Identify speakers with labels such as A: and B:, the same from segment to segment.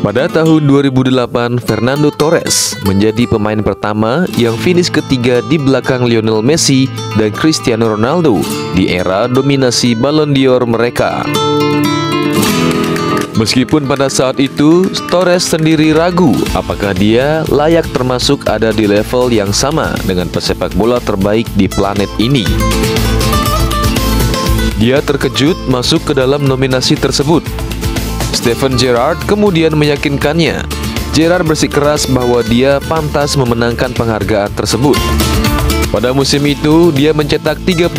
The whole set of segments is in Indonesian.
A: Pada tahun 2008, Fernando Torres menjadi pemain pertama yang finish ketiga di belakang Lionel Messi dan Cristiano Ronaldo di era dominasi Ballon d'Or mereka. Meskipun pada saat itu, Torres sendiri ragu apakah dia layak termasuk ada di level yang sama dengan pesepak bola terbaik di planet ini. Dia terkejut masuk ke dalam nominasi tersebut. Steven Gerrard kemudian meyakinkannya. Gerrard bersikeras bahwa dia pantas memenangkan penghargaan tersebut. Pada musim itu, dia mencetak 38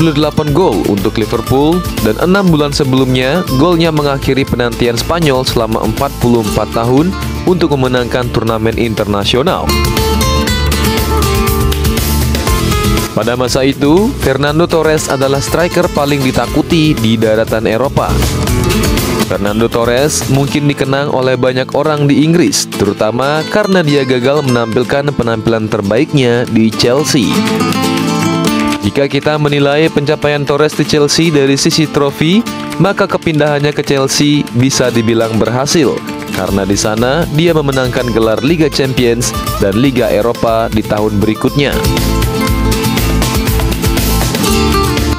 A: gol untuk Liverpool dan 6 bulan sebelumnya, golnya mengakhiri penantian Spanyol selama 44 tahun untuk memenangkan turnamen internasional. Pada masa itu, Fernando Torres adalah striker paling ditakuti di daratan Eropa. Fernando Torres mungkin dikenang oleh banyak orang di Inggris, terutama karena dia gagal menampilkan penampilan terbaiknya di Chelsea. Jika kita menilai pencapaian Torres di Chelsea dari sisi trofi, maka kepindahannya ke Chelsea bisa dibilang berhasil, karena di sana dia memenangkan gelar Liga Champions dan Liga Eropa di tahun berikutnya.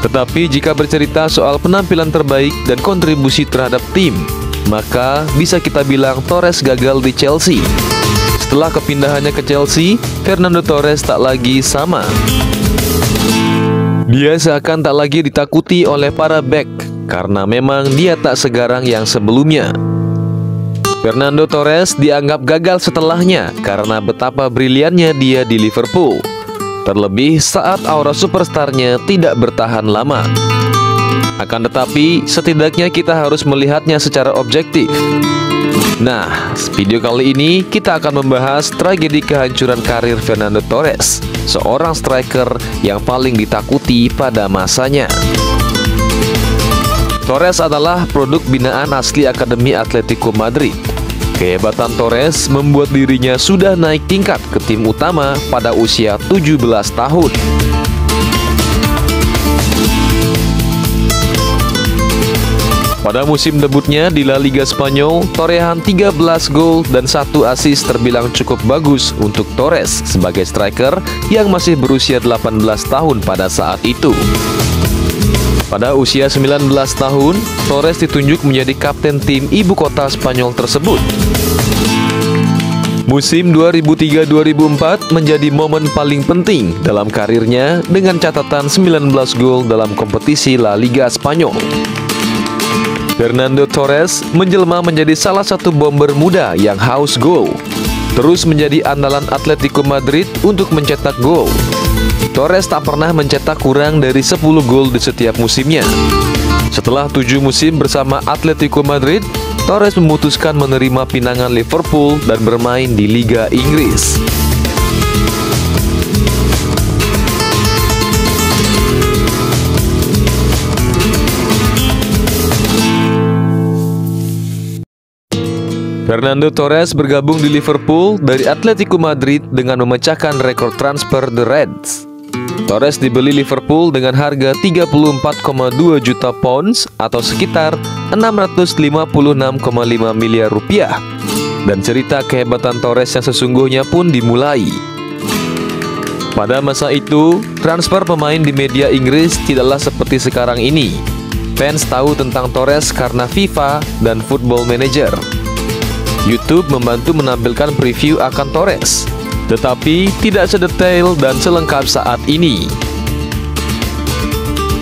A: Tetapi jika bercerita soal penampilan terbaik dan kontribusi terhadap tim, maka bisa kita bilang Torres gagal di Chelsea. Setelah kepindahannya ke Chelsea, Fernando Torres tak lagi sama. Dia seakan tak lagi ditakuti oleh para bek, karena memang dia tak segarang yang sebelumnya. Fernando Torres dianggap gagal setelahnya karena betapa briliannya dia di Liverpool. Terlebih saat aura superstarnya tidak bertahan lama. Akan tetapi, setidaknya kita harus melihatnya secara objektif. Nah, video kali ini kita akan membahas tragedi kehancuran karir Fernando Torres, seorang striker yang paling ditakuti pada masanya. Torres adalah produk binaan asli Akademi Atletico Madrid. Kehebatan Torres membuat dirinya sudah naik tingkat ke tim utama pada usia 17 tahun. Pada musim debutnya di La Liga Spanyol, torehan 13 gol dan 1 assist terbilang cukup bagus untuk Torres sebagai striker yang masih berusia 18 tahun pada saat itu. Pada usia 19 tahun, Torres ditunjuk menjadi kapten tim ibu kota Spanyol tersebut. Musim 2003-2004 menjadi momen paling penting dalam karirnya dengan catatan 19 gol dalam kompetisi La Liga Spanyol. Fernando Torres menjelma menjadi salah satu bomber muda yang haus gol, terus menjadi andalan Atletico Madrid untuk mencetak gol. Torres tak pernah mencetak kurang dari 10 gol di setiap musimnya. Setelah 7 musim bersama Atletico Madrid, Torres memutuskan menerima pinangan Liverpool dan bermain di Liga Inggris. Fernando Torres bergabung di Liverpool dari Atletico Madrid dengan memecahkan rekor transfer The Reds. Torres dibeli Liverpool dengan harga 34,2 juta pounds atau sekitar 656,5 miliar rupiah. Dan cerita kehebatan Torres yang sesungguhnya pun dimulai. Pada masa itu, transfer pemain di media Inggris tidaklah seperti sekarang ini. Fans tahu tentang Torres karena FIFA dan Football Manager. YouTube membantu menampilkan preview akan Torres, tetapi tidak sedetail dan selengkap saat ini.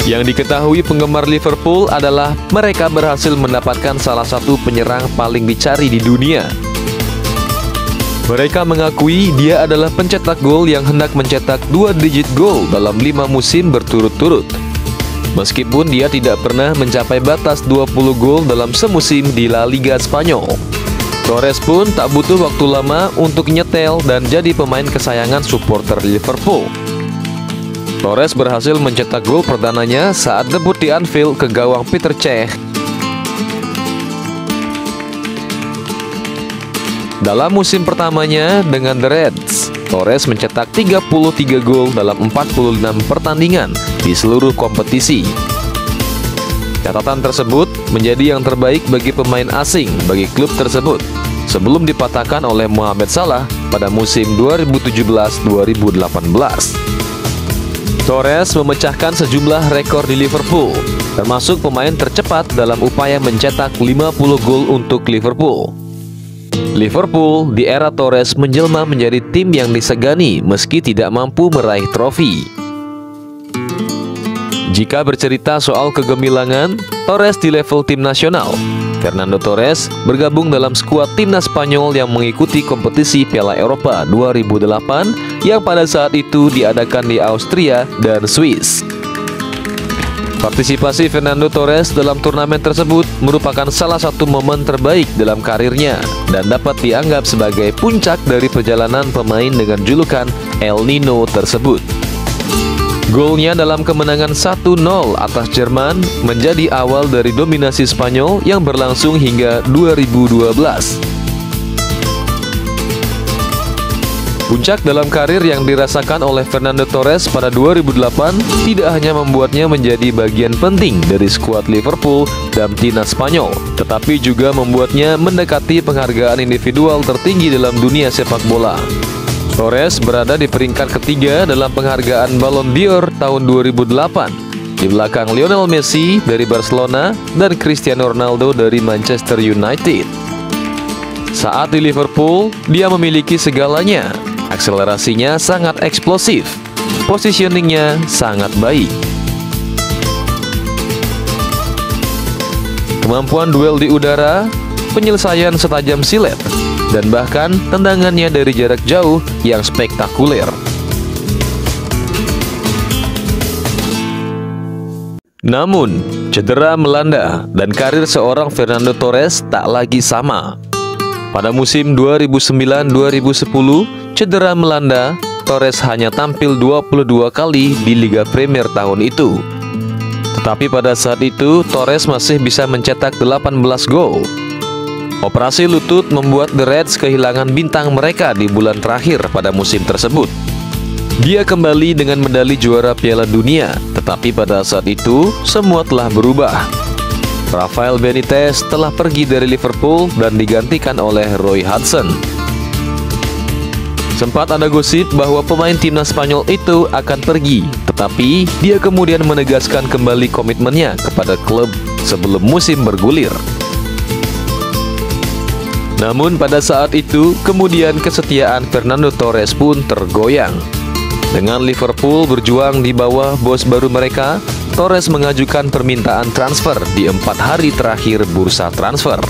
A: Yang diketahui penggemar Liverpool adalah mereka berhasil mendapatkan salah satu penyerang paling dicari di dunia. Mereka mengakui dia adalah pencetak gol yang hendak mencetak 2 digit gol dalam 5 musim berturut-turut. Meskipun dia tidak pernah mencapai batas 20 gol dalam semusim di La Liga Spanyol. Torres pun tak butuh waktu lama untuk nyetel dan jadi pemain kesayangan supporter Liverpool. Torres berhasil mencetak gol perdananya saat debut di Anfield ke gawang Peter Cech. Dalam musim pertamanya dengan The Reds, Torres mencetak 33 gol dalam 46 pertandingan di seluruh kompetisi. Catatan tersebut menjadi yang terbaik bagi pemain asing bagi klub tersebut. sebelum dipatahkan oleh Mohamed Salah pada musim 2017-2018. Torres memecahkan sejumlah rekor di Liverpool, termasuk pemain tercepat dalam upaya mencetak 50 gol untuk Liverpool. Liverpool di era Torres menjelma menjadi tim yang disegani meski tidak mampu meraih trofi. Jika bercerita soal kegemilangan Torres di level tim nasional, Fernando Torres bergabung dalam skuad timnas Spanyol yang mengikuti kompetisi Piala Eropa 2008 yang pada saat itu diadakan di Austria dan Swiss. Partisipasi Fernando Torres dalam turnamen tersebut merupakan salah satu momen terbaik dalam karirnya dan dapat dianggap sebagai puncak dari perjalanan pemain dengan julukan El Nino tersebut. Golnya dalam kemenangan 1-0 atas Jerman menjadi awal dari dominasi Spanyol yang berlangsung hingga 2012. Puncak dalam karir yang dirasakan oleh Fernando Torres pada 2008 tidak hanya membuatnya menjadi bagian penting dari skuad Liverpool dan timnas Spanyol, tetapi juga membuatnya mendekati penghargaan individual tertinggi dalam dunia sepak bola. Torres berada di peringkat ketiga dalam penghargaan Ballon d'Or tahun 2008, di belakang Lionel Messi dari Barcelona dan Cristiano Ronaldo dari Manchester United. Saat di Liverpool, dia memiliki segalanya. Akselerasinya sangat eksplosif, positioningnya sangat baik. Kemampuan duel di udara, penyelesaian setajam silet, dan bahkan tendangannya dari jarak jauh yang spektakuler. Namun, cedera melanda dan karir seorang Fernando Torres tak lagi sama. Pada musim 2009-2010, cedera melanda, Torres hanya tampil 22 kali di Liga Premier tahun itu. Tetapi pada saat itu, Torres masih bisa mencetak 18 gol. Operasi lutut membuat The Reds kehilangan bintang mereka di bulan terakhir pada musim tersebut. Dia kembali dengan medali juara Piala Dunia, tetapi pada saat itu semua telah berubah. Rafael Benitez telah pergi dari Liverpool dan digantikan oleh Roy Hodgson. Sempat ada gosip bahwa pemain timnas Spanyol itu akan pergi, tetapi dia kemudian menegaskan kembali komitmennya kepada klub sebelum musim bergulir. Namun pada saat itu, kemudian kesetiaan Fernando Torres pun tergoyang. Dengan Liverpool berjuang di bawah bos baru mereka, Torres mengajukan permintaan transfer di 4 hari terakhir bursa transfer.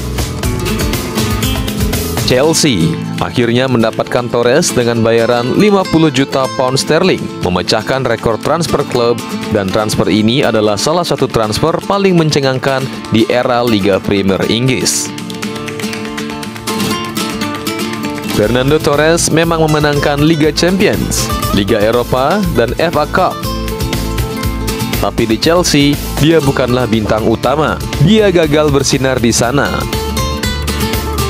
A: Chelsea akhirnya mendapatkan Torres dengan bayaran 50 juta pound sterling, memecahkan rekor transfer klub, dan transfer ini adalah salah satu transfer paling mencengangkan di era Liga Premier Inggris. Fernando Torres memang memenangkan Liga Champions, Liga Eropa, dan FA Cup. Tapi di Chelsea, dia bukanlah bintang utama. Dia gagal bersinar di sana.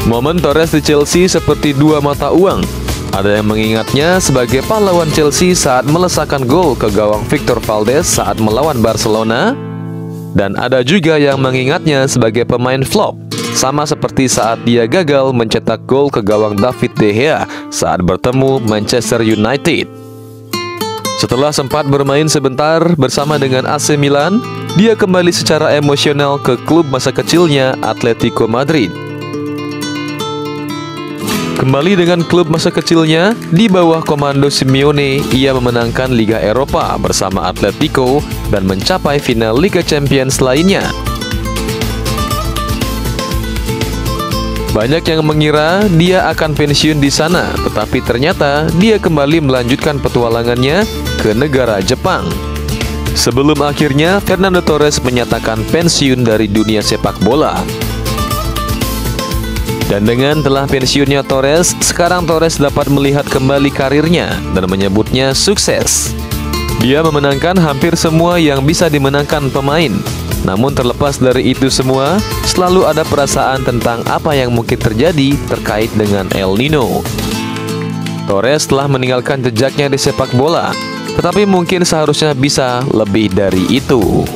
A: Momen Torres di Chelsea seperti dua mata uang. Ada yang mengingatnya sebagai pahlawan Chelsea saat melesakkan gol ke gawang Victor Valdes saat melawan Barcelona, dan ada juga yang mengingatnya sebagai pemain flop, sama seperti saat dia gagal mencetak gol ke gawang David De Gea saat bertemu Manchester United. Setelah sempat bermain sebentar bersama dengan AC Milan, dia kembali secara emosional ke klub masa kecilnya, Atletico Madrid. Kembali dengan klub masa kecilnya, di bawah komando Simeone, ia memenangkan Liga Eropa bersama Atletico dan mencapai final Liga Champions lainnya. Banyak yang mengira dia akan pensiun di sana, tetapi ternyata dia kembali melanjutkan petualangannya ke negara Jepang. Sebelum akhirnya Fernando Torres menyatakan pensiun dari dunia sepak bola. Dan dengan telah pensiunnya Torres, sekarang Torres dapat melihat kembali karirnya dan menyebutnya sukses. Dia memenangkan hampir semua yang bisa dimenangkan pemain. Namun terlepas dari itu semua, selalu ada perasaan tentang apa yang mungkin terjadi terkait dengan El Nino. Torres telah meninggalkan jejaknya di sepak bola, tetapi mungkin seharusnya bisa lebih dari itu.